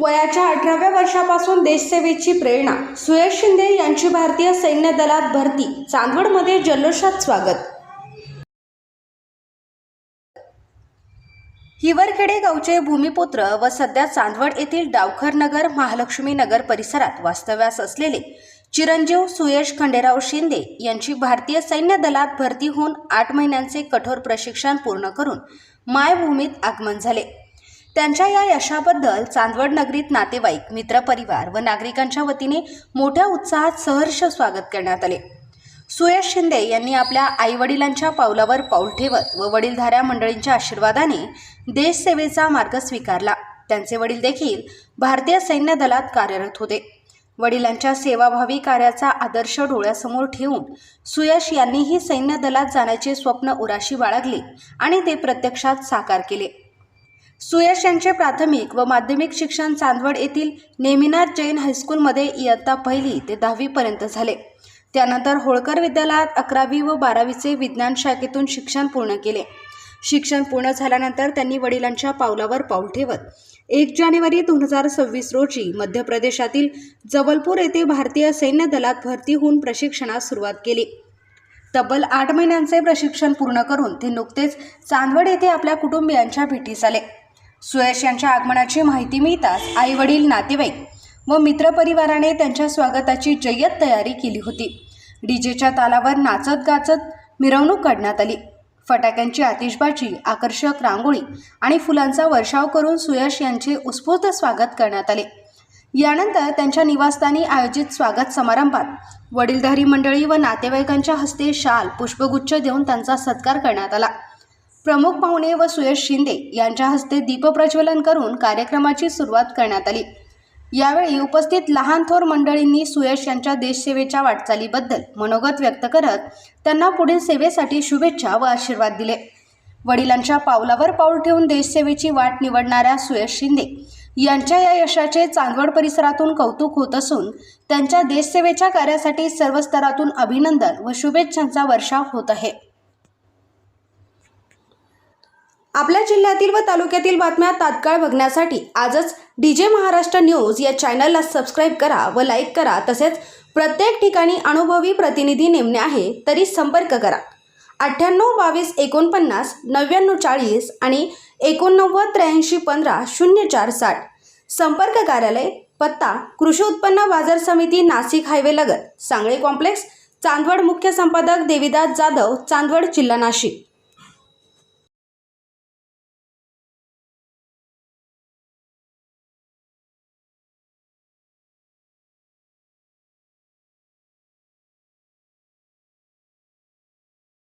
वयाच्या 18व्या वर्षापासून देशसेवेची प्रेरणा, सुयश शिंदे यांची भारतीय सैन्य दलात भरती, चांदवडमध्ये जल्लोषात स्वागत. हिवरखेडे गावचे भूमिपुत्र व सध्या चांदवड येथील डावखर नगर, महालक्ष्मी नगर परिसरात वास्तव्यास असलेले चिरंजीव सुयश खंडेराव शिंदे यांची भारतीय सैन्य दलात भरती होऊन 8 महिन्यांचे कठोर प्रशिक्षण पूर्ण करून मायभूमीत आगमन झाले. त्यांच्या या यशाबद्दल चांदवड नगरीत नातेवाईक, मित्रपरिवार व नागरिकांच्या वतीने मोठ्या उत्साहात सहर्ष स्वागत करण्यात आले. सुयश शिंदे यांनी आपल्या आईवडिलांच्या पावलावर पाऊल ठेवत व वडीलधाऱ्या मंडळींच्या आशीर्वादाने देशसेवेचा मार्ग स्वीकारला. त्यांचे वडील देखील भारतीय सैन्य दलात कार्यरत होते. वडिलांच्या सेवाभावी कार्याचा आदर्श डोळ्यासमोर ठेवून सुयश यांनीही सैन्य दलात जाण्याचे स्वप्न उराशी बाळगले आणि ते प्रत्यक्षात साकार केले. सुयश यांचे प्राथमिक व माध्यमिक शिक्षण चांदवड येथील नेमिनाथ जैन हायस्कूलमध्ये इयत्ता 1ली ते 10वी पर्यंत झाले. त्यानंतर होळकर विद्यालयात 11वी व 12वीचे विज्ञान शाखेतून शिक्षण पूर्ण केले. शिक्षण पूर्ण झाल्यानंतर त्यांनी वडिलांच्या पावलावर पाऊल ठेवत 1 जानेवारी 2026 रोजी मध्य प्रदेशातील जबलपूर येथे भारतीय सैन्य दलात भरती होऊन प्रशिक्षणास सुरुवात केली. तब्बल 8 महिन्यांचे प्रशिक्षण पूर्ण करून ते नुकतेच चांदवड येथे आपल्या कुटुंबियांच्या भेटीस आले. सुयश यांच्या आगमनाची माहिती मिळताच आईवडील, नातेवाईक व मित्रपरिवाराने त्यांच्या स्वागताची जय्यत तयारी केली होती. डीजेच्या तालावर नाचत गाचत मिरवणूक काढण्यात आली. फटाक्यांची आतिषबाजी, आकर्षक रांगोळी आणि फुलांचा वर्षाव करून सुयश यांचे उत्स्फूर्त स्वागत करण्यात आले. यानंतर त्यांच्या निवासस्थानी आयोजित स्वागत समारंभात वडीलधारी मंडळी व नातेवाईकांच्या हस्ते शाल, पुष्पगुच्छ देऊन त्यांचा सत्कार करण्यात आला. प्रमुख पाहुणे व सुयश शिंदे यांच्या हस्ते दीपप्रज्वलन करून कार्यक्रमाची सुरुवात करण्यात आली. यावेळी उपस्थित लहान थोर मंडळींनी सुयश यांच्या देशसेवेच्या वाटचालीबद्दल मनोगत व्यक्त करत त्यांना पुढील सेवेसाठी शुभेच्छा व आशीर्वाद दिले. वडिलांच्या पावलावर पाऊल ठेवून देशसेवेची वाट निवडणाऱ्या सुयश शिंदे यांच्या या यशाचे चांदवड परिसरातून कौतुक होत असून त्यांच्या देशसेवेच्या कार्यासाठी सर्व स्तरातून अभिनंदन व शुभेच्छांचा वर्षाव होत आहे. आपल्या जिल्ह्यातील व तालुक्यातील बातम्या तात्काळ बघण्यासाठी आजच डीजे महाराष्ट्र न्यूज या चॅनलला सबस्क्राईब करा व लाईक करा. तसेच प्रत्येक ठिकाणी अनुभवी प्रतिनिधी नेमणे आहे तरी संपर्क करा 98 22 49 99 40 आणि 89 83 15 04 60. संपर्क कार्यालय, पत्ता कृषी उत्पन्न बाजार समिती, नाशिक हायवे लगत, सांगळे कॉम्प्लेक्स, चांदवड. मुख्य संपादक देविदास जाधव, चांदवड, जिल्हा नाशिक.